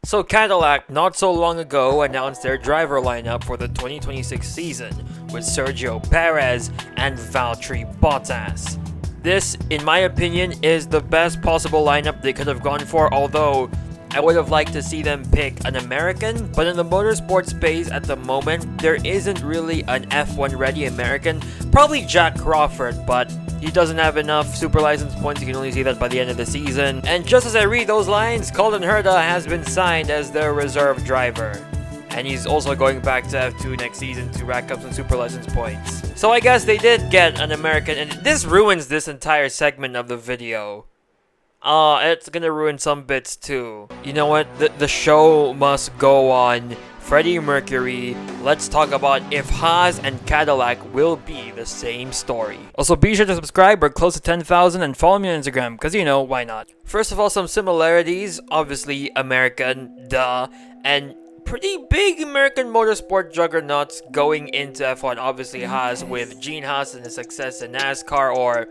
So Cadillac not so long ago announced their driver lineup for the 2026 season with Sergio Perez and Valtteri Bottas. This, in my opinion, is the best possible lineup they could have gone for, although I would have liked to see them pick an American, but in the motorsport space at the moment, there isn't really an F1 ready American. Probably Jack Crawford, but he doesn't have enough super license points. You can only see that by the end of the season. And just as I read those lines, Colton Herta has been signed as their reserve driver. And he's also going back to F2 next season to rack up some super license points. So I guess they did get an American, and this ruins this entire segment of the video. It's gonna ruin some bits too. You know what? The show must go on. Freddie Mercury, let's talk about if Haas and Cadillac will be the same story. Also, be sure to subscribe. We're close to 10,000 and follow me on Instagram, because you know, why not? First of all, some similarities. Obviously, American, duh. And pretty big American motorsport juggernauts going into F1. Obviously, Haas with Gene Haas and his success in NASCAR, or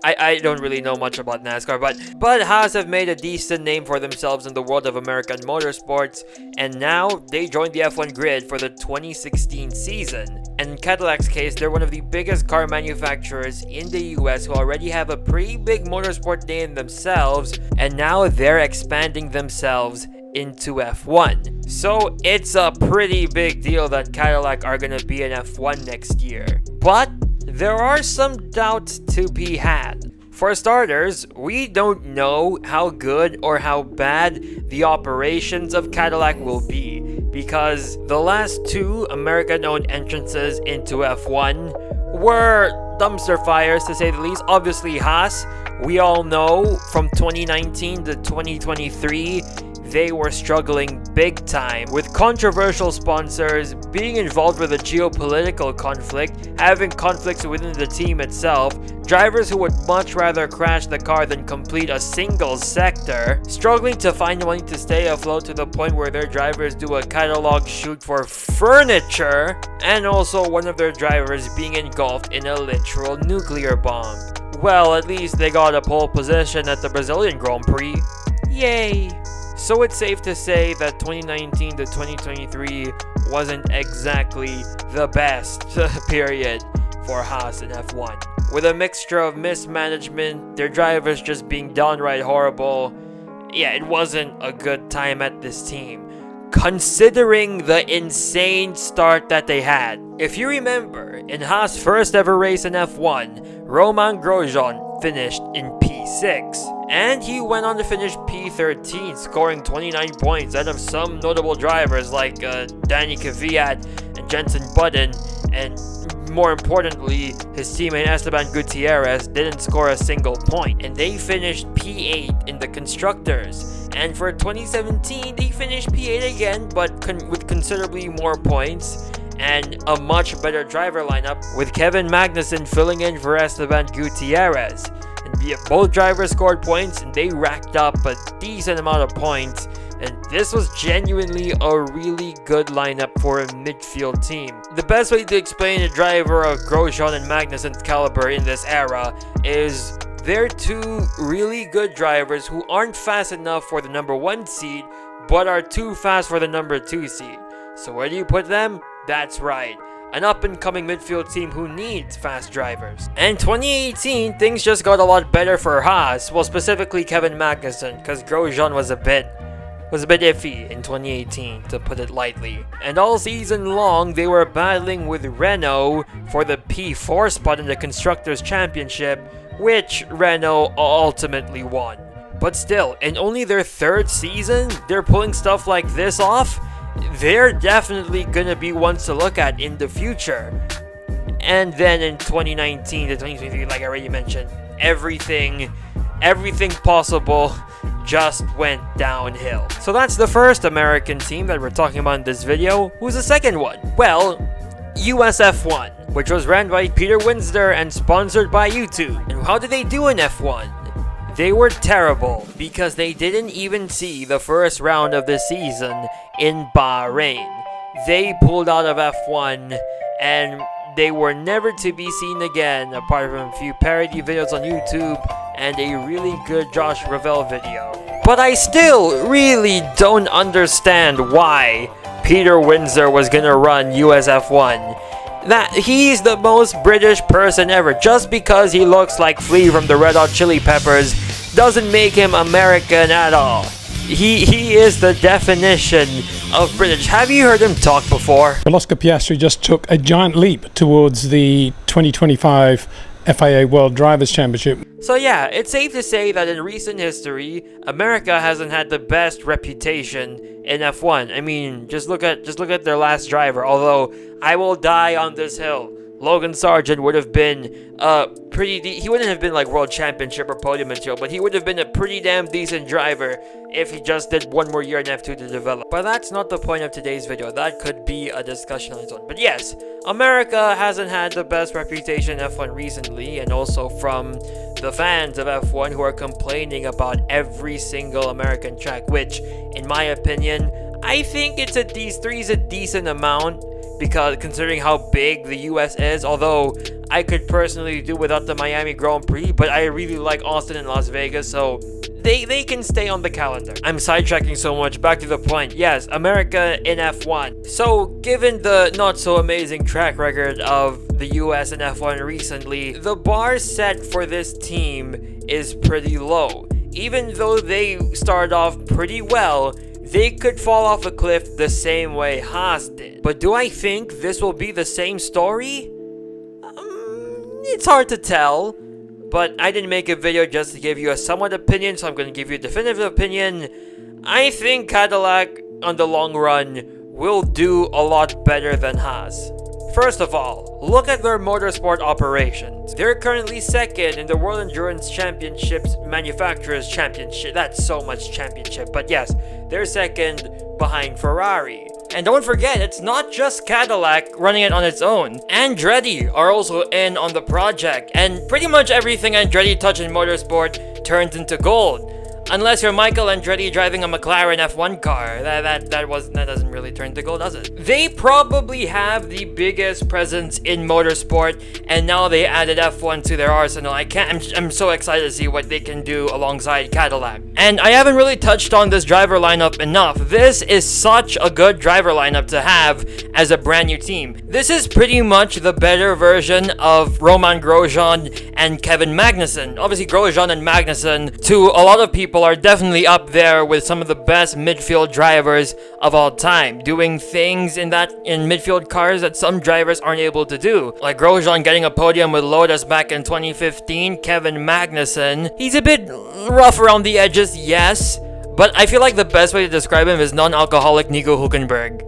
I don't really know much about NASCAR, but Haas have made a decent name for themselves in the world of American motorsports, and now they joined the F1 grid for the 2016 season. And in Cadillac's case, they're one of the biggest car manufacturers in the US who already have a pretty big motorsport name themselves, and now they're expanding themselves into F1. So it's a pretty big deal that Cadillac are gonna be in F1 next year. But there are some doubts to be had. For starters, we don't know how good or how bad the operations of Cadillac will be, because the last two American-owned entrances into F1 were dumpster fires, to say the least. Obviously, Haas, we all know from 2019 to 2023, they were struggling big time with controversial sponsors, being involved with a geopolitical conflict, having conflicts within the team itself, drivers who would much rather crash the car than complete a single sector, struggling to find money to stay afloat to the point where their drivers do a catalog shoot for furniture, and also one of their drivers being engulfed in a literal nuclear bomb. Well, at least they got a pole position at the Brazilian Grand Prix. Yay! So it's safe to say that 2019 to 2023 wasn't exactly the best period for Haas in F1. With a mixture of mismanagement, their drivers just being downright horrible, yeah, it wasn't a good time at this team, considering the insane start that they had. If you remember, in Haas' first ever race in F1, Romain Grosjean finished in P6. And he went on to finish P13, scoring 29 points out of some notable drivers like Danny Kvyat and Jenson Button, and more importantly, his teammate Esteban Gutierrez didn't score a single point, and they finished P8 in the Constructors. And for 2017, they finished P8 again, but with considerably more points and a much better driver lineup, with Kevin Magnussen filling in for Esteban Gutierrez. Both drivers scored points, and they racked up a decent amount of points, and this was genuinely a really good lineup for a midfield team. The best way to explain a driver of Grosjean and Magnussen's caliber in this era is they're two really good drivers who aren't fast enough for the number 1 seed, but are too fast for the number 2 seed. So where do you put them? That's right, an up-and-coming midfield team who needs fast drivers. And 2018, things just got a lot better for Haas, well, specifically Kevin Magnussen, because Grosjean was a bit iffy in 2018, to put it lightly. And all season long, they were battling with Renault for the P4 spot in the Constructors' Championship, which Renault ultimately won. But still, in only their third season, they're pulling stuff like this off. They're definitely gonna be ones to look at in the future. And then in 2019 to 2023, like I already mentioned, everything possible just went downhill. So that's the first American team that we're talking about in this video. Who's the second one? Well, USF1, which was ran by Peter Winsler and sponsored by YouTube. And how did they do in F1? They were terrible because they didn't even see the first round of the season in Bahrain. They pulled out of F1 and they were never to be seen again, apart from a few parody videos on YouTube and a really good Josh Ravel video. But I still really don't understand why Peter Windsor was gonna run USF1. That he's the most British person ever. Just because he looks like Flea from the Red Hot Chili Peppers doesn't make him American at all. He is the definition of British. Have you heard him talk before? Well, Oscar Piastri just took a giant leap towards the 2025 FIA World Drivers' Championship. So yeah, it's safe to say that in recent history, America hasn't had the best reputation in F1. I mean, just look at their last driver. Although I will die on this hill, Logan Sargent would have been he wouldn't have been like world championship or podium material, but he would have been a pretty damn decent driver if he just did one more year in F2 to develop. But that's not the point of today's video. That could be a discussion on its own. But yes, America hasn't had the best reputation in F1 recently, and also from the fans of F1 who are complaining about every single American track, which, in my opinion, I think three is a decent amount, because considering how big the US is, although I could personally do without the Miami Grand Prix, but I really like Austin and Las Vegas, so they can stay on the calendar. I'm sidetracking so much. Back to the point. Yes, America in F1. So given the not so amazing track record of the US in F1 recently, the bar set for this team is pretty low. Even though they started off pretty well, they could fall off a cliff the same way Haas did. But do I think this will be the same story? It's hard to tell. But I didn't make a video just to give you a somewhat opinion, so I'm going to give you a definitive opinion. I think Cadillac, on the long run, will do a lot better than Haas. First of all, look at their motorsport operations. They're currently second in the World Endurance Championships Manufacturers Championship. That's so much championship, but yes, they're second behind Ferrari. And don't forget, it's not just Cadillac running it on its own. Andretti are also in on the project, and pretty much everything Andretti touches in motorsport turns into gold. Unless you're Michael Andretti driving a McLaren F1 car, that doesn't really turn to gold, does it? They probably have the biggest presence in motorsport, and now they added F1 to their arsenal. I'm so excited to see what they can do alongside Cadillac. And I haven't really touched on this driver lineup enough. This is such a good driver lineup to have as a brand new team. This is pretty much the better version of Romain Grosjean and Kevin Magnussen. Obviously, Grosjean and Magnussen, to a lot of people, are definitely up there with some of the best midfield drivers of all time, doing things in midfield cars that some drivers aren't able to do. Like Grosjean getting a podium with Lotus back in 2015, Kevin Magnussen, he's a bit rough around the edges, yes, but I feel like the best way to describe him is non-alcoholic Nico Hülkenberg.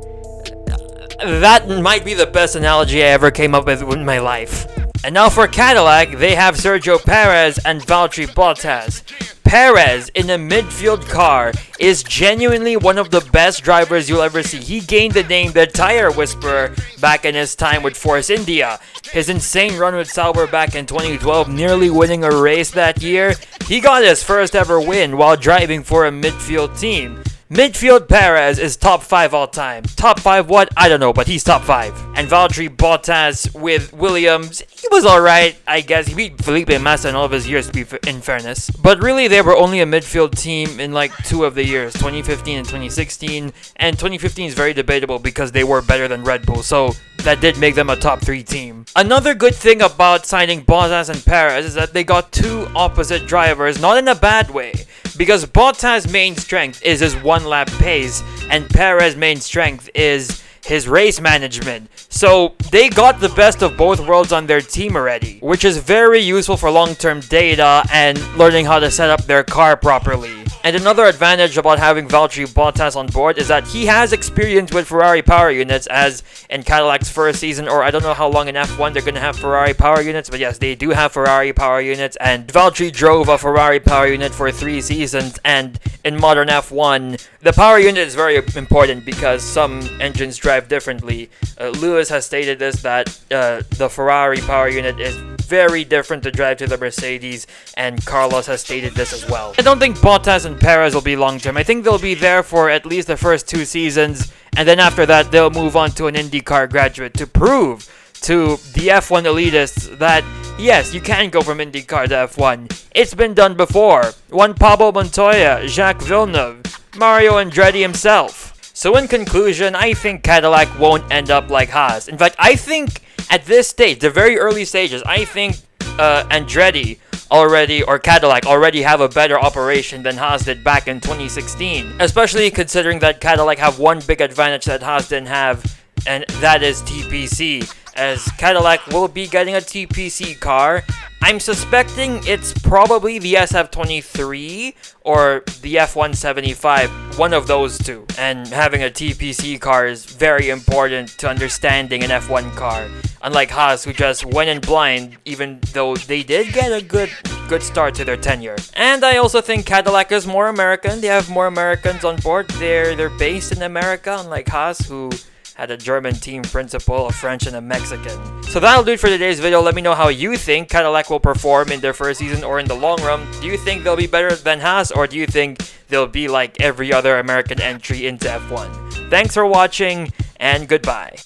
That might be the best analogy I ever came up with in my life. And now for Cadillac, they have Sergio Perez and Valtteri Bottas. Perez in a midfield car is genuinely one of the best drivers you'll ever see. He gained the name the Tire Whisperer back in his time with Force India. His insane run with Sauber back in 2012, nearly winning a race that year. He got his first ever win while driving for a midfield team. Midfield Perez is top 5 all time. Top 5 what? I don't know, but he's top 5. And Valtteri Bottas with Williams, he was alright, I guess. He beat Felipe Massa in all of his years, in fairness. But really, they were only a midfield team in like 2 of the years, 2015 and 2016. And 2015 is very debatable because they were better than Red Bull, so that did make them a top 3 team. Another good thing about signing Bottas and Perez is that they got 2 opposite drivers, not in a bad way. Because Bottas' main strength is his one-lap pace, and Perez' main strength is his race management. So they got the best of both worlds on their team already, which is very useful for long-term data and learning how to set up their car properly. And another advantage about having Valtteri Bottas on board is that he has experience with Ferrari power units, as in Cadillac's first season, or I don't know how long in F1 they're going to have Ferrari power units, but yes, they do have Ferrari power units, and Valtteri drove a Ferrari power unit for 3 seasons, and in modern F1, the power unit is very important because some engines drive differently. Lewis has stated this, that the Ferrari power unit is very different to drive to the Mercedes, and Carlos has stated this as well. I don't think Bottas and Perez will be long term. I think they'll be there for at least the first 2 seasons, and then after that they'll move on to an IndyCar graduate to prove to the F1 elitists that Yes, you can go from IndyCar to F1. It's been done before. Juan Pablo Montoya, Jacques Villeneuve, Mario Andretti himself. So in conclusion, I think Cadillac won't end up like Haas. In fact, I think at this stage, the very early stages, I think Andretti or Cadillac already have a better operation than Haas did back in 2016. Especially considering that Cadillac have one big advantage that Haas didn't have, and that is TPC. As Cadillac will be getting a TPC car, I'm suspecting it's probably the SF23 or the F175, one of those two. And having a TPC car is very important to understanding an F1 car. Unlike Haas, who just went in blind, even though they did get a good start to their tenure. And I also think Cadillac is more American. They have more Americans on board. They're based in America, unlike Haas, who had a German team principal, a French, and a Mexican. So that'll do it for today's video. Let me know how you think Cadillac will perform in their first season or in the long run. Do you think they'll be better than Haas, or do you think they'll be like every other American entry into F1? Thanks for watching, and goodbye.